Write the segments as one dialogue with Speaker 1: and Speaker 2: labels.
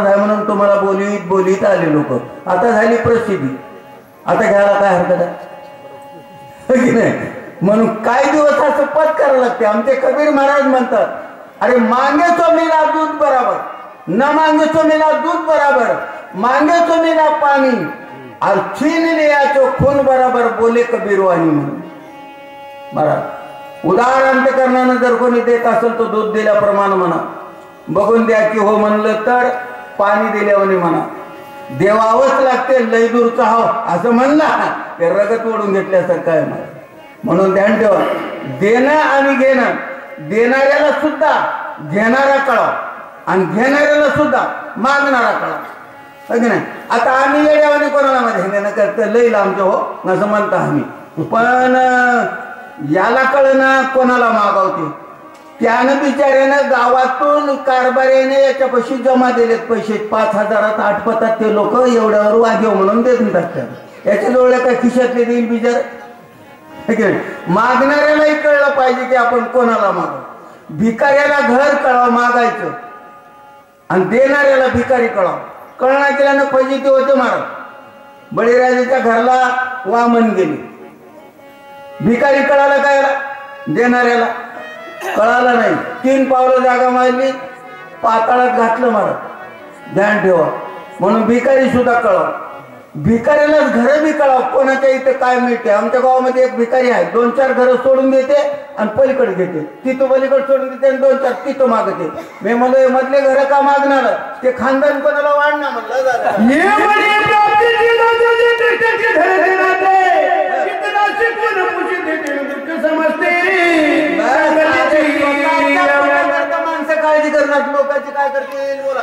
Speaker 1: आहे म्हणून तुम्हाला बोलवीत बोलवीत आले लोक. आता झाली प्रसिद्धी, आता घ्यायला काय हरकत आहे की नाही. म्हणून काही दिवस असं पद करावं लागते. आमचे कबीर महाराज म्हणतात, अरे मांगे तो मिला दूध बराबर, न मांगे तो मिला दूध बराबर, मांगे तो मिला पाणी, और छीन लिया तो खून बराबर, बोले कबीरवाणी. म्हणून महाराज उदार अंतकरणानं जर कोणी देत असेल तर दूध दिल्याप्रमाणे म्हणा, बघून द्या की हो म्हणलं तर पाणी दिल्यावानी म्हणा. देवावंच लागते, लय दूरचा हो असं म्हणला ते रगत ओढून घेतल्यासारखं आहे. म्हणून ध्यान ठेवा, देणं आणि घेणं, देणाऱ्याला सुद्धा घेणारा कळाव आणि घेणाऱ्याला सुद्धा मागणारा कळाव की नाही. आता आम्ही येड्यावानी कोणाला मध्ये घेणं करतं लई लांबचं हो असं म्हणता आम्ही, पण याला कळना कोणाला मागवते. त्यानं बिचाऱ्यानं गावातून कारभाऱ्याने याच्यापाशी जमा दिलेत पैसे 5,000 आठपतात ते लोक, एवढ्यावर वाघेव म्हणून देत टाकतात. याच्या जवळ काय खिशातले देईल बिचार. मागणाऱ्यालाही कळलं पाहिजे की आपण कोणाला मागव. भिकाऱ्याला घर कळावं मागायचं आणि देणाऱ्याला भिकारी कळावं. कळना केल्यानं पाहिजे ते होते महाराज. बळीराजाच्या घरला वामन गेले, भिकारी कळाला काय, देणाऱ्याला कळाला नाही. 3 पावलं जागा मारली, पाताळात घातलं महाराज. ध्यान ठेवा. म्हणून भिकारी सुद्धा कळाव, भिकाऱ्यालाच घर बी कळाव कोणाच्या इथे काय मिळते. आमच्या गावामध्ये एक भिकारी आहे, 2-4 घरं सोडून देते आणि पलीकडे घेते, तिथं पलीकडे सोडून देते आणि 2-4 तिथं मागते. मी म्हणलं मधले घर का मागणार, ते खानदान कोणाला वाढणार म्हणलं. माणसं काळजी करणार, लोकांची काय करतील बोला.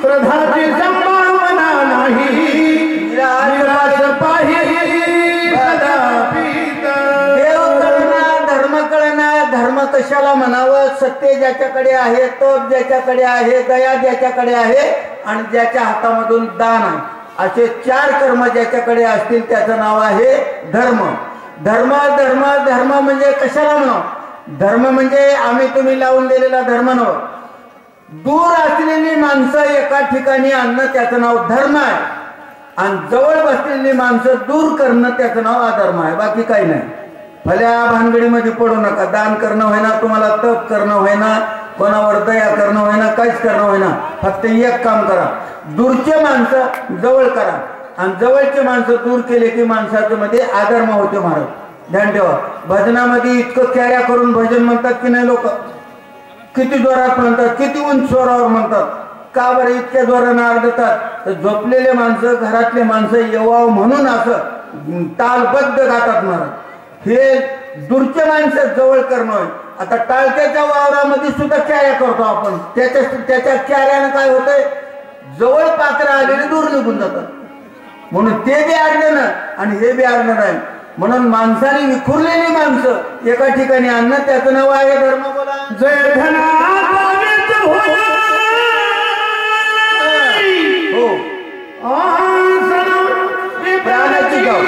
Speaker 2: श्रद्धाची संभावना नाही, निराश
Speaker 1: देव कळणार, धर्म कळणार. धर्म कशाला म्हणावं, सत्य ज्याच्याकडे आहे, तप ज्याच्याकडे आहे, दया ज्याच्याकडे आहे आणि ज्याच्या हातामधून दान आहे, असे 4 कर्म ज्याच्याकडे असतील त्याचं नाव आहे धर्म. धर्म धर्म धर्म म्हणजे कशाला म्हणावं, धर्म म्हणजे आम्ही तुम्ही लावून दिलेला धर्म नव्हतं. दूर असलेली माणसं एका ठिकाणी आणणं त्याचं नाव धर्म आहे आणि जवळ बसलेली माणसं दूर करणं त्याचं नाव अधर्म आहे. बाकी काही नाही. भल्या भानगडीमध्ये पडू नका. दान करणं होईना, तुम्हाला तप करणं होईना, कोणावर दया करणं होईना, काहीच करणं होईना. फक्त एक काम करा, दूरचे माणसं जवळ करा आणि जवळचे माणसं दूर केले की माणसाच्या मध्ये अधर्म होते महाराज. ध्यान ठेवा. भजनामध्ये इतकं कॅऱ्या करून भजन म्हणतात की नाही लोक, किती जोरात म्हणतात, किती उंच स्वरावर म्हणतात. का बरं इतक्या जोरानं आरडतात, तर झोपलेले माणसं, घरातले माणसं येवावं म्हणून असं तालबद्ध गातात महाराज. हे दूरचे माणसं जवळ करणं. आता टाळक्याच्या वावरामध्ये सुद्धा कॅऱ्या करतो आपण, त्याच्या कॅऱ्यानं काय होतंय, जवळ पात्र आलेले दूर निघून जातात. म्हणून ते बी आडणं आणि हे बी आडणं नाही. म्हणून माणसाने विखुरलेली माणसं एका ठिकाणी आणणं त्याचं नाव आहे धर्म. बोला
Speaker 2: जय धना
Speaker 1: हो. प्राणाची गाव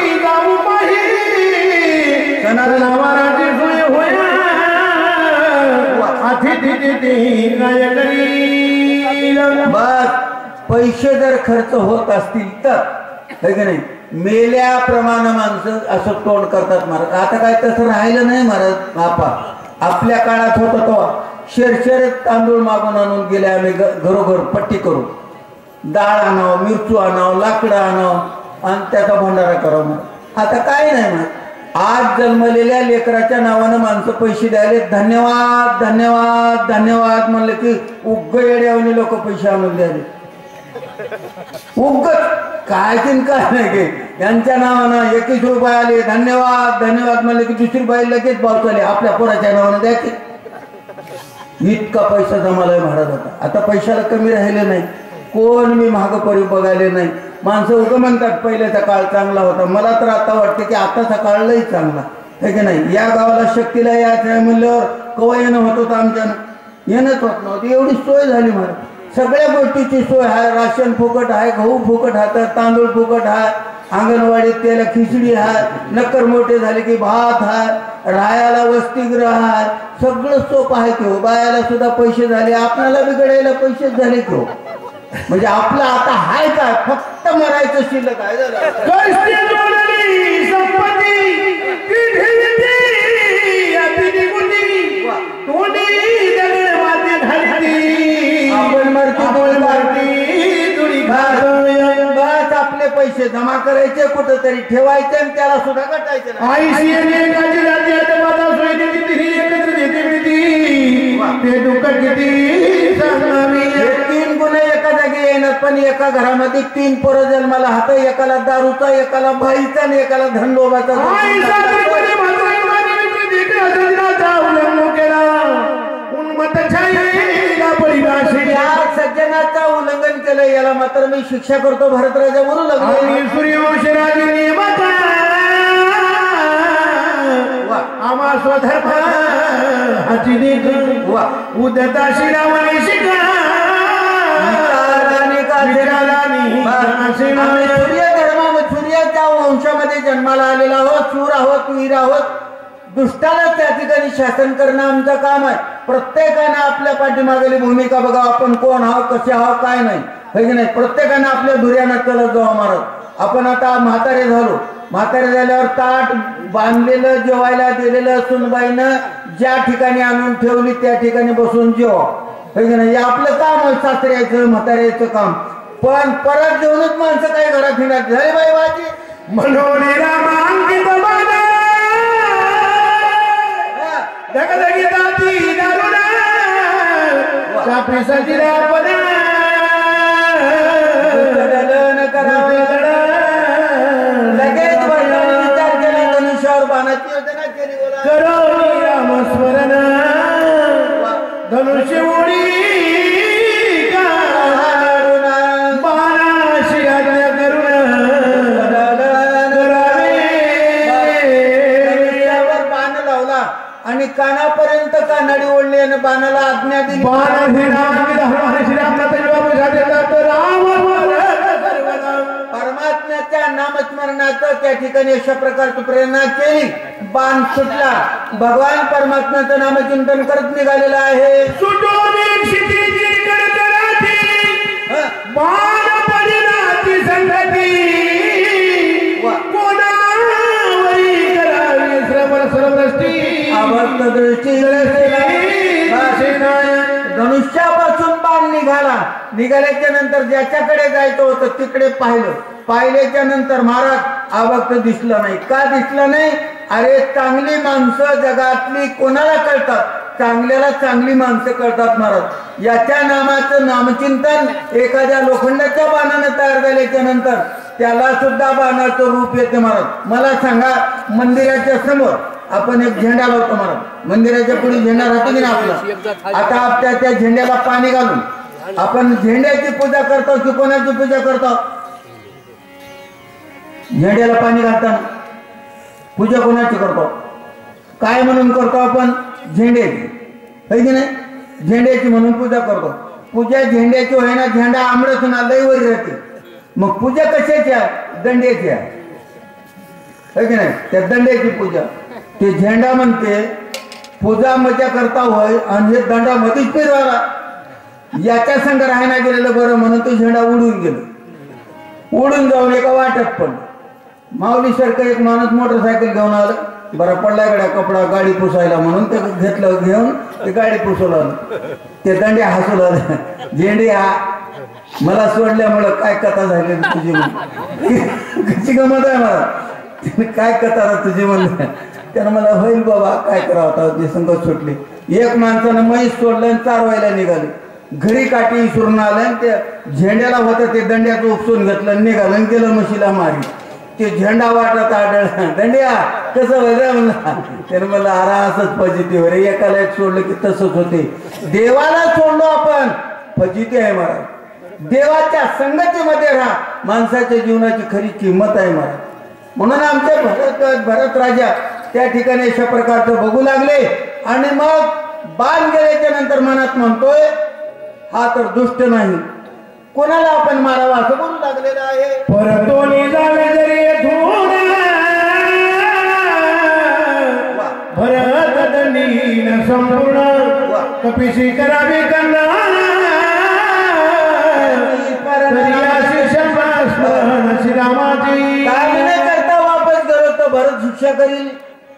Speaker 2: सनातनाची सोय होय,
Speaker 1: बस पैसे जर खर्च होत असतील तर नाही, मेल्याप्रमाणे माणसं असं तोंड करतात महाराज. आता काय तसं राहिलं नाही महाराज. आपल्या काळात होतं तो शेरशेर तांदूळ मागून आणून गेले आम्ही, घरोघर पट्टी करू, डाळ आणावं, मिरचू आणावं, लाकडं आणावं आणि त्याचा भंडारा करावं. आता काय नाही महाराज. आज जन्मलेल्या लेकराच्या नावानं माणसं पैसे द्यायले, धन्यवाद धन्यवाद धन्यवाद म्हणलं की उग्ग येड्यावनी लोक पैसे आणून द्यायले. उगत काय तीन काय नाही की यांच्या नावानं 21 रुपये आले, धन्यवाद धन्यवाद म्हणले की दुसरी बाई लगेच भाव चाले आपल्या पोराच्या नावानं द्या की. इतका पैसा जमालाय महाराज. आता पैशाला कमी राहिले नाही. कोण मी महाग परी बघायले नाही. माणसं उगं म्हणतात पहिल्याचा काळ चांगला होता. मला तर आता वाटते की आताचा काळ लई चांगला आहे की नाही. या गावाला शक्तीला यायचं म्हणल्यावर कवा येणं होत होतं, आमच्यानं येणंच होत नव्हती. एवढी सोय झाली महाराज. सगळ्या गोष्टीची सोय आहे. राशन फुकट आहे, गहू फुकट आहे, तांदूळ फुकट आहे, अंगणवाडीत त्याला खिचडी हाय, नक्कर मोठे झाले की भात हाय, राहायला वसतिगृह हाय, सगळं सोपं आहे की हो. बायाला सुद्धा पैसे झाले, आपल्याला बिघडायला पैसेच झाले की हो. म्हणजे आपलं आता हाय काय, फक्त मरायचं शिल्लक आहे. आपण मरती बस आपले पैसे जमा करायचे, कुठेतरी ठेवायचे आणि त्याला सुद्धा कटायचे. तीन गुन्हे एका जागी येणार, पण एका घरामध्ये 3 पोरं जन्माला हात, एकाला दारूचा, एकाला भाईचा आणि एकाला धनलोभाचा. सज्जनाचा उल्लंघन केलं, याला मात्र मी शिक्षा करतो. भरतराजा बोलू लागले,
Speaker 2: सूर्यवंशराजी नियमाचा आम्हा स्वधर्म हाची देख उद्यता शिरावणी शिका
Speaker 1: सूर्य धर्म, सूर्याच्या वंशामध्ये जन्माला आलेला आहोत, शूर आहोत, वीर आहोत. दुष्टाला त्या ठिकाणी शासन करणं आमचं काम आहे. प्रत्येकानं आपल्या पाठीमागली भूमिका बघा, आपण कोण आहोत, कसे आहोत, काय नाही, हे की नाही. प्रत्येकानं आपल्या धुर्यानं चलत जाऊ महाराज. आपण आता म्हातारे झालो, म्हातारे झाल्यावर ताट बांधलेलं, जेवायला दिलेलं सुनबाईनं ज्या ठिकाणी आणून ठेवली त्या ठिकाणी बसून जेवा, हे की नाही. आपलं काम आहे सासऱ्याचं म्हाताऱ्याचं काम. पण परत जेवणच माणसं काही घरात फिरत झाले बाई बाजी लगेच विचार केला, धनुष्यावर बाणाची योजना केली.
Speaker 2: रामस्मरण धनुष्य उडी बाणाशी आज्ञा करून
Speaker 1: बाण लावला आणि कानापर्यंत कानडी ओढली आणि बाणाला आज्ञा दिली. परमात्म्याच्या नामस्मरणाचं त्या ठिकाणी अशा प्रकारची प्रेरणा केली. बाण सुटला, भगवान परमात्म्याचं नामचिंतन करत निघालेलं आहे. धनुष्यापासून बाण निघाला. निघाल्याच्या नंतर ज्याच्याकडे जायचं होतं तिकडे पाहिलं. पाहिल्याच्या नंतर महाराज आभक्त दिसलं नाही. का दिसलं नाही? अरे चांगली माणसं जगातली कोणाला कळतात? चांगल्याला चांगली माणसं कळतात महाराज. याच्या नामाचं नामचिंतन एखाद्या लोखंडाच्या बाणानं तयार झाल्याच्या नंतर त्याला सुद्धा बाणाचं रूप येते महाराज. मला सांगा, मंदिराच्या समोर आपण एक झेंडा लावतो महाराज. मंदिराच्या पुढे झेंडा राहतो की नाही आपला. आता त्या झेंड्याला पाणी घालून आपण झेंड्याची पूजा करतो की कोणाची पूजा करतो? झेंड्याला पाणी घालताना पूजा कोणाची करतो? काय म्हणून करतो आपण? झेंड्याची, है की नाही? झेंड्याची म्हणून पूजा करतो. पूजा झेंड्याची होय ना, झेंडा आंबळत ना लईवर राहते. मग पूजा कशाची आहे? दंड्याची आहे, है की नाही? त्या दंड्याची पूजा ते झेंडा म्हणते. पूजा मजा करता होय आणि हे दंडा मध्येच फिरवाला. याच्या संग राहायला गेलेलं बरं म्हणून तो झेंडा उडून गेलो. उडून जाऊन एका वाटत पण माऊली सारखं एक माणूस मोटरसायकल घेऊन आलं. बरं पडला गड्या कपडा गाडी पुसायला म्हणून ते घेतलं, घेऊन ते गाडी पुसवलं आलं. ते दंडे हसू लागले. झेंडे मला सोडल्यामुळं काय कथा झाली तुझी, कशी गमत आहे मला, काय कथा तुझी म्हणलं. त्यानं मला होईल बाबा काय करावं होता, संगत सुटली. एक माणसानं म्हैस सोडलं आणि चारवायला निघाले. घरी काठी विसरून आलं आणि त्या झेंड्याला होतं ते दंड्याचं उपसून घेतलं, निघालं आणि गेलं म्हशीला मारी. ते झेंडा वाटत आढळला. दंड्या कसं व्हायचं म्हणला. त्यानं मला आरा असंच फजिती हो रे, एकाला एक सोडलं की तसंच होते. देवाला सोडलो आपण फजिती आहे महाराज. देवाच्या संगतीमध्ये राहा, माणसाच्या जीवनाची खरी किंमत आहे महाराज. म्हणून आमचे भरत राजा त्या ठिकाणी अशा प्रकारचं बघू लागले. आणि मग बाण गेल्याच्या नंतर मनात म्हणतोय, हा तर दुष्ट नाही, कोणाला आपण मारावा असं बोलू लागलेलं आहे.
Speaker 2: परतोनी जावे जरी कपिशी करावी कल्याण श्रीरामाची
Speaker 1: काय न करता वापस गेलो तर भरत शिक्षा करील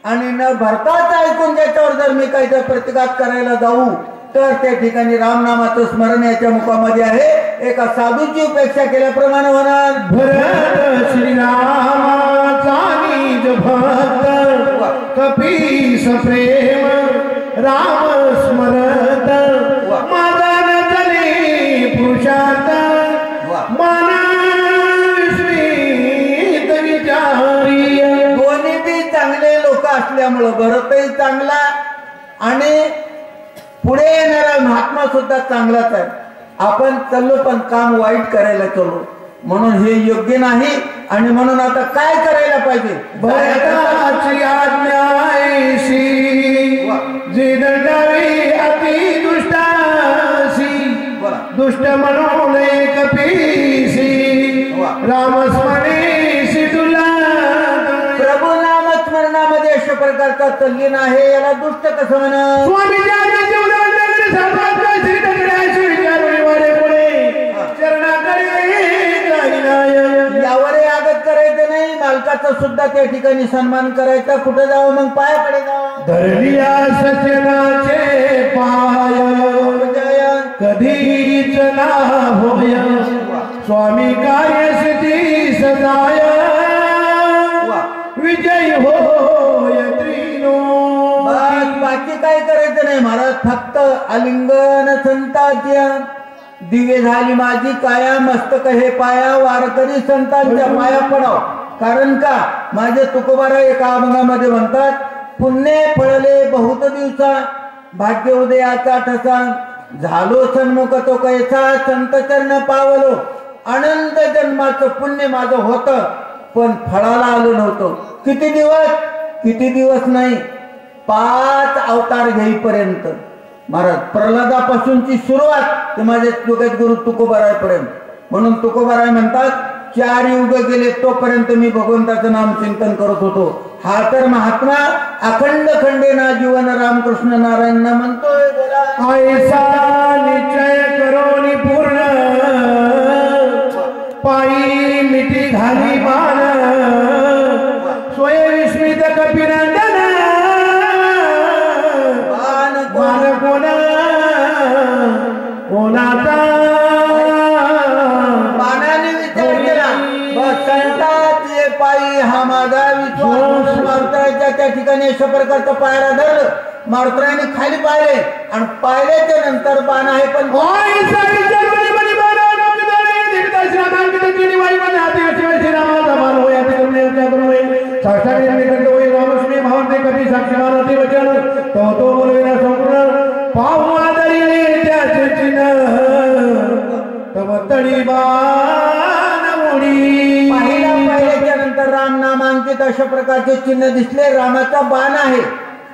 Speaker 1: आणि न भरताच ऐकून ज्याच्यावर जर मी काही तर प्रतिघात करायला जाऊ तर त्या ठिकाणी रामनामाचं स्मरण याच्या मुखामध्ये आहे. एका साधूची उपेक्षा केल्याप्रमाणे होणार.
Speaker 2: भरत श्रीरामाचा निज भक्त कपीस प्रेम राम स्मरत माझा न चले पुरुषार्थ मनस्मित विचारी.
Speaker 1: दोन्ही बी चांगले लोक असल्यामुळं भरतही चांगला आणि पुढे येणारा महात्मा सुद्धा चांगलाच आहे. आपण चाललो पण काम वाईट करायला चलो म्हणून हे योग्य नाही. आणि म्हणून आता काय करायला पाहिजे.
Speaker 2: भरताची आज्ञा ऐशी जे दंडावी अति दुष्टासी दुष्ट म्हणून कपीसी रामस्मरेशी तुला.
Speaker 1: प्रभू नामस्मरणामध्ये अशा प्रकारचा तल्लीन आहे. याला दुष्ट कसं म्हणा.
Speaker 2: स्वामी
Speaker 1: यावरही आगत करायचं नाही. मालकाचा सुद्धा त्या ठिकाणी सन्मान करायचा. कुठे जावं मग पायाकडे जावं.
Speaker 2: धरलिया सजनाचे पाय कधीच ना होय स्वामी कार्यसिद्धी सदाय विजय होय त्रिनो.
Speaker 1: बाकी काय करायचं नाही महाराज. फक्त आलिंगन संताच्या दिवे झाली माझी काया मस्तक हे पाया वारकरी संतांच्या पाया पडाव. कारण का माझे तुकोबारा एका अभंगामध्ये म्हणतात पुण्य फळले बहुत दिवसा भाग्य उदयाचा ठसा झालो सन्मुख तो कैसा संत चरण पावलो. अनंत जन्माचं पुण्य माझं होतं पण फळाला आलो नव्हतं. किती दिवस नाही 5 अवतार घेईपर्यंत महाराज. प्रल्हादापासूनची सुरुवात ते माझे जगद्गुरु तुकोबारायपर्यंत. म्हणून तुकोबाराय म्हणतात 4 युग गेले तोपर्यंत मी भगवंताचं नाम चिंतन करत होतो. हा तर महात्मा अखंड खंडेना जीवन रामकृष्ण नारायण म्हणतोय. बोला
Speaker 2: ऐसा निश्चय करोनी पूर्ण पायी मिठी घाली बाण स्वय विस्मित कपिनंदन बाण कोणाचा
Speaker 1: बाणाने विचार केला. संताचे पायी हा माझा विश्वास. मारुतराच्या त्या ठिकाणी अशा प्रकारचं पायरा धरलं. मारुतराने खाली पाहिले आणि पाहिल्याच्या नंतर बाण आहे पण पाहिल्याच्या नंतर राम नामांकित अशा प्रकारचे चिन्ह दिसले. रामाचा बाण आहे.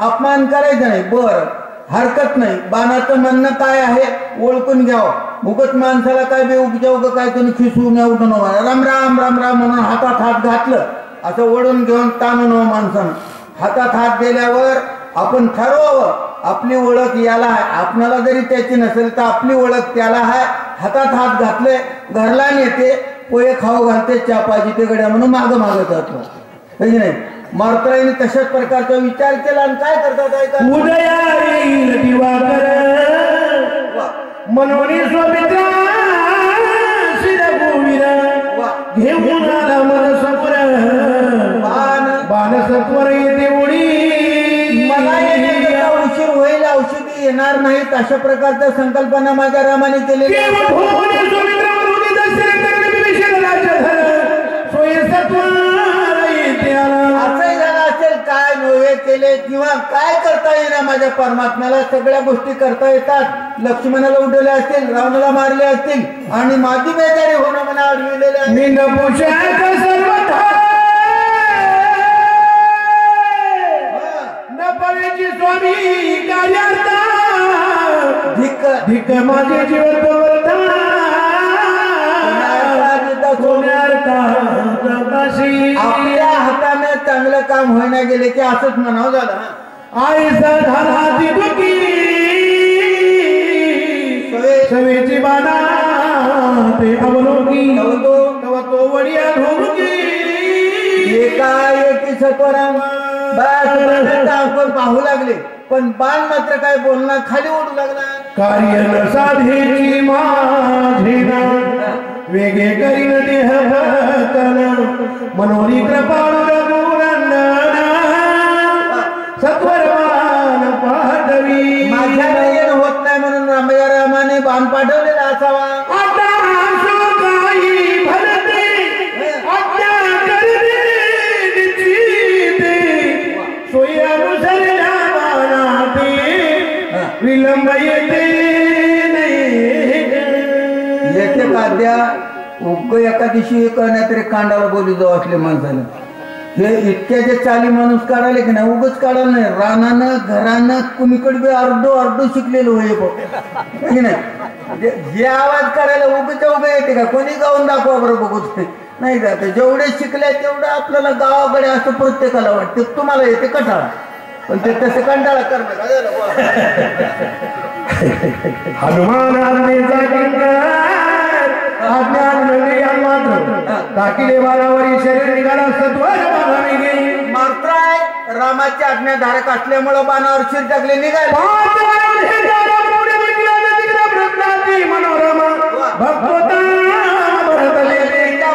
Speaker 1: अपमान करायचा नाही. बर हरकत नाही. बाणाचं म्हणणं काय आहे ओळखून घ्यावं. मुगत माणसाला काय बेउपजाव काय तुम्ही खिसवून उठून राम राम राम राम म्हणून हातात हात घातलं असं ओढून घेऊन ताणून माणसानं हातात हात दिल्यावर आपण ठरवावं आपली ओळख याला आहे. आपणाला जरी त्याची नसेल तर आपली ओळख त्याला आहे. हातात हात घातले घरला नेते पोहे खाऊ घालते चहा पाहिजे ते गड्या म्हणून मागं जातो नाही. मारुतरायने तशाच प्रकारचा विचार केला आणि काय करतात
Speaker 2: मनोनी स्वमित्र घेऊन आला मन सत्वर बाण सत्वर येते उडी.
Speaker 1: मला येण्याचा उशीर होईल औषधी येणार नाहीत अशा प्रकारच्या संकल्पना माझ्या रामाने केलेली. असंही झालं असेल काय नव्हे केले किंवा काय करता येणार माझ्या परमात्म्याला. सगळ्या गोष्टी करता येतात. लक्ष्मणाला उडवले असतील रावणाला मारले असतील आणि माझी बेजारी होणं मला अडविलेले
Speaker 2: स्वामी कार्यार्थ धिक माझे जीवन
Speaker 1: आपल्या हाताने चांगलं काम होईना गेले की असंच म्हणावं झालं.
Speaker 2: आईचा झाला दुखी सवेची बाणा ते अवलोकी तव तो वडिया ढोलकी
Speaker 1: एकाएकी सत्वराम बस आपण पाहू लागले पण बाण मात्र काय बोलणार खाली ओढू लागला
Speaker 2: कार्य न साधेची माझेना वेगे करीन देह भक्तन मनोरी कृपाळू रघुनंदन सत्वरमान पाठवी
Speaker 1: माझ्या नयन होत नाही म्हणून रामाने बाण पाठवलेला असावा
Speaker 2: आता काही भरते आज्ञा करते निश्चिते सोयीनुसार बाणाते विलंब येते
Speaker 1: येते काद्या उग एका दिवशी करण्यात तरी कांडाला बोली जाऊ असले माणसाला हे इतक्या जे चाली माणूस काढाले की नाही उगच काढायला नाही रानानं घरानं कुणीकडे बी अर्धो शिकलेलो होय की नाही जे आवाज काढायला उभे येते का कोणी गाऊन दाखवा बरं बघूच नाही का जेवढे शिकले तेवढं आपल्याला गावाकडे असं प्रत्येकाला वाटते तुम्हाला येते कटाळा पण ते तसे कंटाळा करणं मात्राय रामाची आज्ञाधारक असल्यामुळं बाणावर शिर टाकले निघाले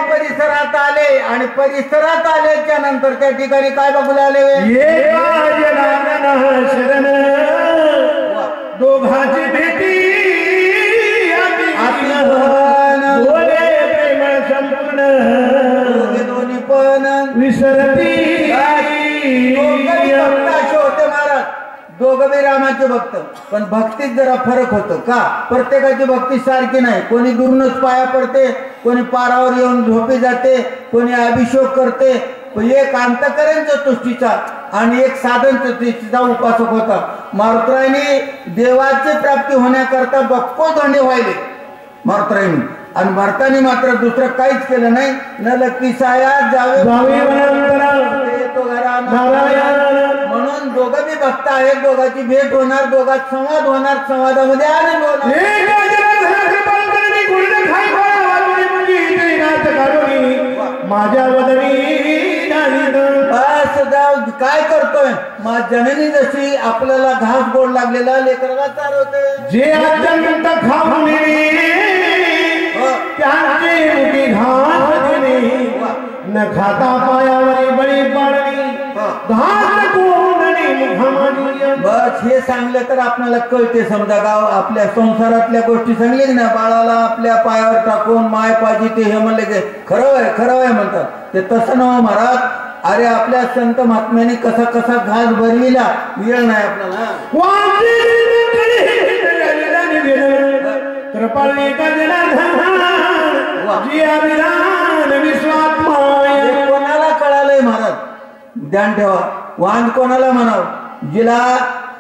Speaker 1: परिसरात आले आणि परिसरात आल्याच्या नंतर त्या ठिकाणी काय बघू लागले
Speaker 2: शरण दोघांची भेटी संपूर्ण
Speaker 1: दोन्ही पण
Speaker 2: विसरती
Speaker 1: असे होते महाराज दोघं बी रामाचे भक्त पण भक्तीत जरा फरक होतो का प्रत्येकाची भक्ती सारखी नाही कोणी दुरूनच पाया पडते कोणी पारावर येऊन झोपी जाते कोणी अभिषेक करते एक अंतकरण चतुष्टीचा आणि एक साधन चतुष्टीचा उपासक होता मारुतरायाने देवाची प्राप्ती होण्याकरता बक्को धोंडे व्हायले मारुतरायाने आणि भरताने मात्र दुसरं काहीच केलं नाही न लक्की साया जावे म्हणून दोघं बी भक्त आहेत दोघांची भेट होणार दोघात संवाद होणार संवादामध्ये आनंद
Speaker 2: माझ्या वदनी
Speaker 1: काय करतोय जननी जशी आपल्याला घास गोड लागलेला लेकराला चालवते
Speaker 2: जे अत्यंत खाऊन त्यांचे मुठी घास न खाता पायावरी बळी पाडली घास कोंडणी मुखामध्ये
Speaker 1: बस हे सांगलं तर आपल्याला कळते समजा गाव आपल्या संसारातल्या गोष्टी सांगले ना बाळाला आपल्या पायावर टाकून माय पाजी ते हे म्हणले की खरं आहे म्हणतात ते तसं नव्ह महाराज अरे आपल्या संत महात्म्याने कसा कसा घास भरविला वेळ नाही आपल्याला कोणाला कळालंय महाराज ध्यान ठेवा वांद कोणाला म्हणावं जिला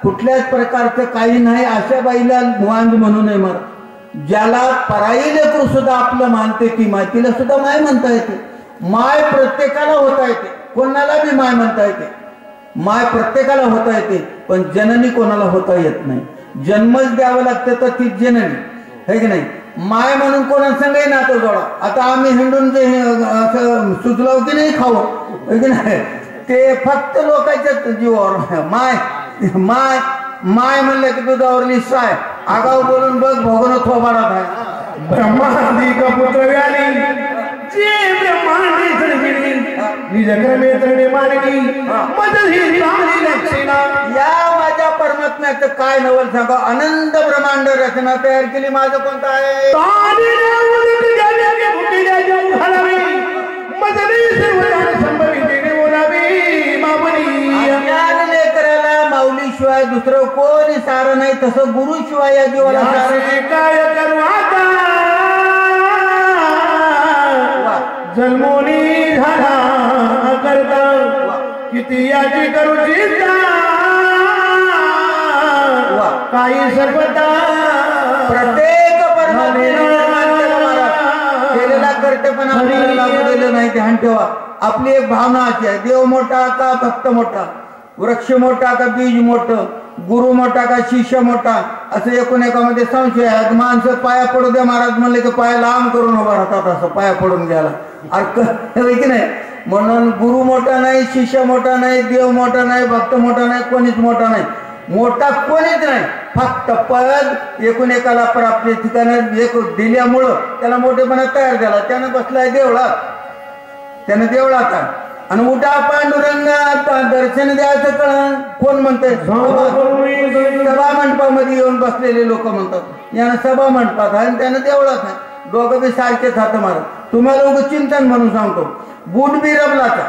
Speaker 1: कुठल्याच प्रकारचं काही नाही अशा बाईला वांद म्हणू नये महाराज ज्याला पराई लेकरू सुद्धा आपलं मानते ती माय तिला सुद्धा माय म्हणता येते माय प्रत्येकाला होता येते कोणाला बी माय म्हणता येते माय प्रत्येकाला होता येते पण जननी कोणाला होता येत नाही जन्मच द्यावं लागतं तर ती जननी है की नाही माय म्हणून कोणासंगही नातं जोडा आता आम्ही हिंडून जे असं सुचलो की नाही खाऊ है की नाही ते फक्त लोकांच्या जीवावर माय माय माय म्हणलं की तुझ्यावर निश्चय आगाऊ बोलून बघ भोगन थोबाडात आहे
Speaker 2: ब्रह्मादिक पुत्र व्याली जे ब्रह्मांडी सृजिली निजक्रमेत्रणे मानली मदही राणी लक्षिणा
Speaker 1: या माझ्या परमात्म्याचं काय नवल सांगा अनंत ब्रह्मांड रचना तयार केली माझं कोणतं आहे शिवाय दुसरं कोणी सारं नाही तसं गुरु शिवाय या जीवाला
Speaker 2: काय करू आता जन्मोनी झाला करता किती याची करू चिंता काही सर्वता
Speaker 1: प्रत्येक केलेला कर्तव्य आपल्याला लागू दिलं नाही ध्यान ठेवा आपली एक भावना अशी आहे देव मोठा का भक्त मोठा वृक्ष मोठा का बीज मोठं गुरु मोठा का शिष्य मोठा असं एकूण एकामध्ये संशय आहे. माणसं पाया पडू द्या महाराज म्हणले की पाया लांब करून उभा राहतात, असं पाया पडून घ्यायला अरे की नाही. म्हणून गुरु मोठा नाही, शिष्य मोठा नाही, देव मोठा नाही, भक्त मोठा नाही, कोणीच मोठा नाही. मोठा कोणीच नाही, फक्त पद एकूण एकाला प्राप्ती ठिकाणी एक दिल्यामुळं त्याला मोठेपणा तयार झाला. त्यानं बसलाय देवळात, त्यानं देवळात आणि उठा पांडुरंगात दर्शन द्यायचं कळण कोण म्हणतंय. सभा मंडपामध्ये येऊन बसलेले लोक म्हणतात यानं सभा मंडपात आहे आणि त्यानं देवळात आहे. दोघं बी सारखेच हात मारत. तुम्हाला उगं चिंतन म्हणून सांगतो. बुट बी रबलाचा,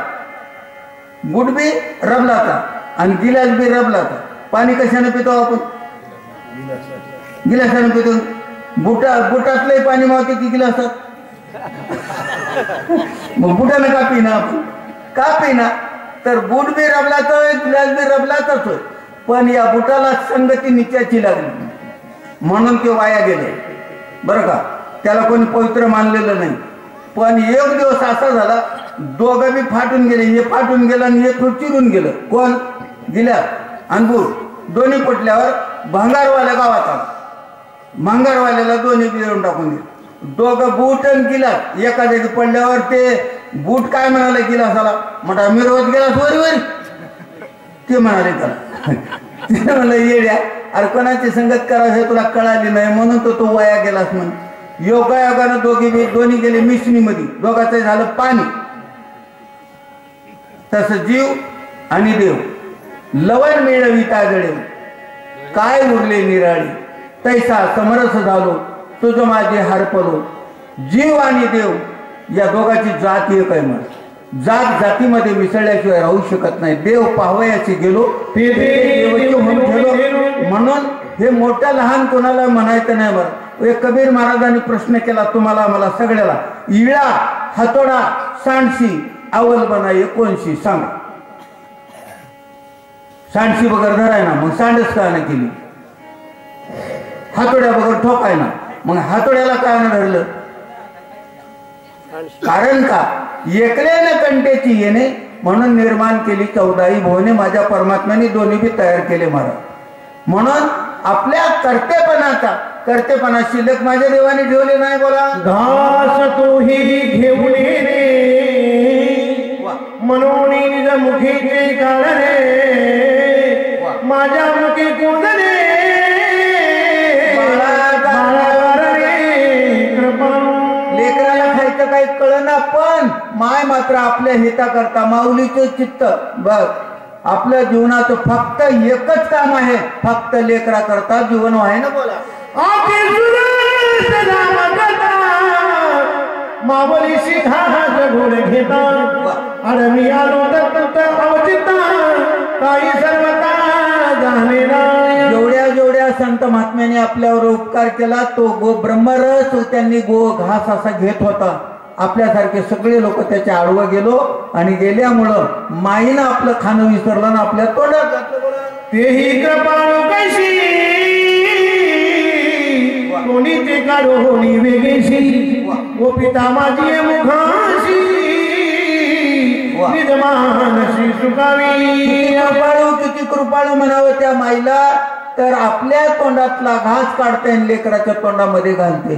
Speaker 1: बुट बी रबलाचा आणि गिलास बी रबलाचा. पाणी कशाने पितो आपण? गिलासाने पितो. बुटातलंही पाणी मावते की गिलासात? मग बुटाने का पिना आपण? का पिना? तर बूट बी रबलाच होय, गिलास बी रबलाचाच होय, पण या बुटाला संगती नित्याची लागली म्हणून ते वाया गेले. बरं का, त्याला कोणी पवित्र मानलेलं नाही. पण एक दिवस असा झाला, दोघं बी फाटून गेले. हे फाटून गेलं आणि हे चिरून गेलं. कोण? गिलास आणि बूट दोन्ही पटल्यावर भंगारवाल्या गावात आला. भंगारवाल्याला दोन्ही बी देऊन टाकून दिले. दोघं बूट आणि गिलास एका जागी पडल्यावर ते बूट काय म्हणाले गिलासाला? म्हणा मी रोज गिलास वरी वरी. ते म्हणाले त्याला, ते म्हणलं येड्या, अरे कोणाची संगत करावं हे तुला कळाली नाही म्हणून तो वाया गेलास म्हण. योगायोगानं दोन्ही गेले मिशनीमध्ये. दोघांचं झालं पाणी. तसं जीव आणि देव लवण मिळवी तागडे काय उरले निराळी तैसा समरस झालो तुझं माझे हरपलो. जीव आणि देव या दोघांची जात एक आहे. मग जात जातीमध्ये मिसळल्याशिवाय राहू शकत नाही. देव पाहावयाचे गेलो म्हणून हे मोठ्या लहान कोणाला म्हणायचं नाही. बरं, एक कबीर महाराजांनी प्रश्न केला तुम्हाला मला सगळ्याला, इळा हातोडा सांडशी आवल बनाय कोणशी सांग. सांडशी बगर धराय ना, मग सांडच का नाही केली. हातोड्या बगर ठोकाय ना, मग हातोड्याला काय ना धरलं? कारण का एकल्यानं कंटेची येणे म्हणून निर्माण केली 14 भुवने. माझ्या परमात्म्याने दोन्ही बी तयार केले महाराज. म्हणून आपल्या कर्तेपणा शिल्लक माझ्या देवाने ठेवले नाही. बोला
Speaker 2: घास तोही घेऊन रे म्हणून निज मुखीचे काढणे माझ्या मुखी कोंदणे
Speaker 1: लेकराला खायचं काही कळना, पण माय मात्र आपल्या हिता करता माऊलीचे चित्त बघ. आपल्या जीवनाचं फक्त एकच काम आहे, फक्त लेकरा करता जीवन आहे ना. बोला
Speaker 2: मावली शिखा गुण घेता अडमी आलो दत्त अवचिता काही सर्वता जाणे ना.
Speaker 1: जेवढ्या संत महात्म्याने आपल्यावर उपकार केला तो गो ब्रह्मरस त्यांनी गो घास असा घेत होता. आपल्यासारखे सगळे लोक त्याच्या आडवं गेलो आणि गेल्यामुळं माईनं आपलं खाणं विसरलं ना आपल्या तोंडात घातलं.
Speaker 2: तेही कृपाळू कशी कोणी ते काढो होणी वेगेशी ओ पिता माझी मुखाशी निजमानशी सुखावी.
Speaker 1: किती कृपाळू म्हणावं त्या माईला. तर आपल्या तोंडातला घास काढते आणि लेकराच्या तोंडामध्ये घालते.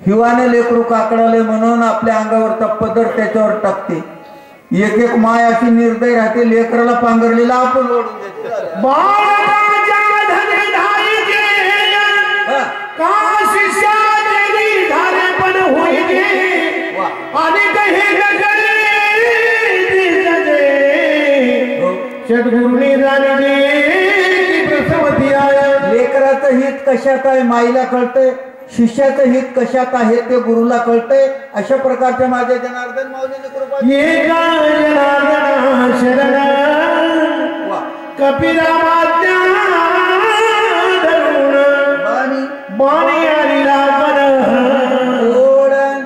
Speaker 1: हिवाने लेकरू काकडाले म्हणून आपल्या अंगावरचा पदर त्याच्यावर टाकते. एक एक माय अशी निर्दय राहते, लेकराला पांघरलेला आपण ओढून देते. लेकराचं हित कशात आहे माईला कळतंय, शिष्याचं हित कशात आहे ते गुरुला कळतंय. अशा प्रकारच्या माझ्या जनार्दन माऊलीची कृपा.
Speaker 2: कपिला बाणी आली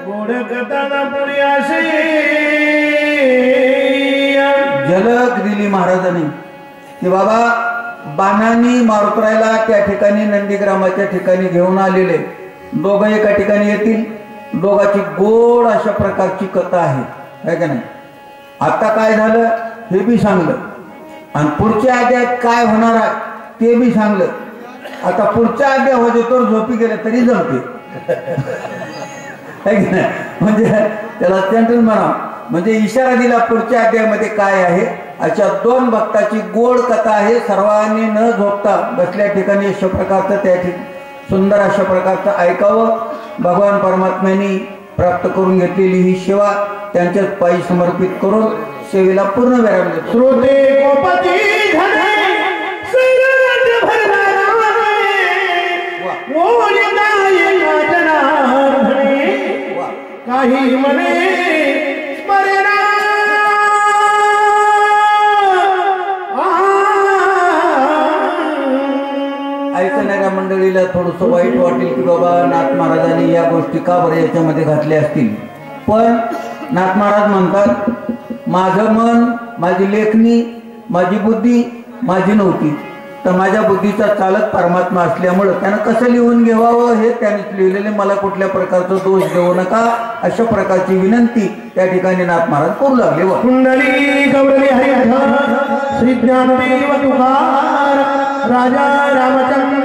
Speaker 2: गोड कथाना पुण्याशी
Speaker 1: झलक दिली महाराजांनी की बाबा बाणांनी मारुतरायला त्या ठिकाणी नंदीग्रामाच्या ठिकाणी घेऊन आलेले. दोघं एका ठिकाणी येतील. दोघांची गोड अशा प्रकारची कथा आहे का नाही. आता काय झालं हे बी सांगलं आणि पुढच्या अध्यायात काय होणार आहे ते बी सांगलं. आता पुढच्या अध्याय तर झोपी गेले तरी जमते. म्हणजे त्याला सेंटेन्स म्हणा, म्हणजे इशारा दिला पुढच्या अध्यायामध्ये काय आहे. अशा 2 भक्ताची गोड कथा आहे. सर्वांनी न झोपता बसल्या ठिकाणी अशा प्रकारचं त्या सुंदर अशा प्रकारचं ऐकावं. भगवान परमात्म्यांनी प्राप्त करून घेतलेली ही सेवा त्यांच्याच पायी समर्पित करून सेवेला पूर्ण विराम देतो.
Speaker 2: श्रोते गोपती धने सैराट भरणारा काही म्हणे स्मरणा
Speaker 1: ऐकणाऱ्या मंडळीला थोडस वाईट वाटेल की बाबा नाथ महाराजांनी या गोष्टी का बरं याच्यामध्ये घातल्या असतील. पण नाथ महाराज म्हणतात, माझं मन, माझी लेखणी, माझी बुद्धी माझी नव्हती, तर माझ्या बुद्धीचा चालक परमात्मा असल्यामुळं त्यानं कसं लिहून घ्यावं हे त्यानेच लिहिलेले. मला कुठल्या प्रकारचा दोष देऊ नका अशा प्रकारची विनंती त्या ठिकाणी नाथ महाराज करू लागले. व
Speaker 2: कुंडली गौरली हरिहर श्री ज्ञानदेव तुकार राजा रामचंद्र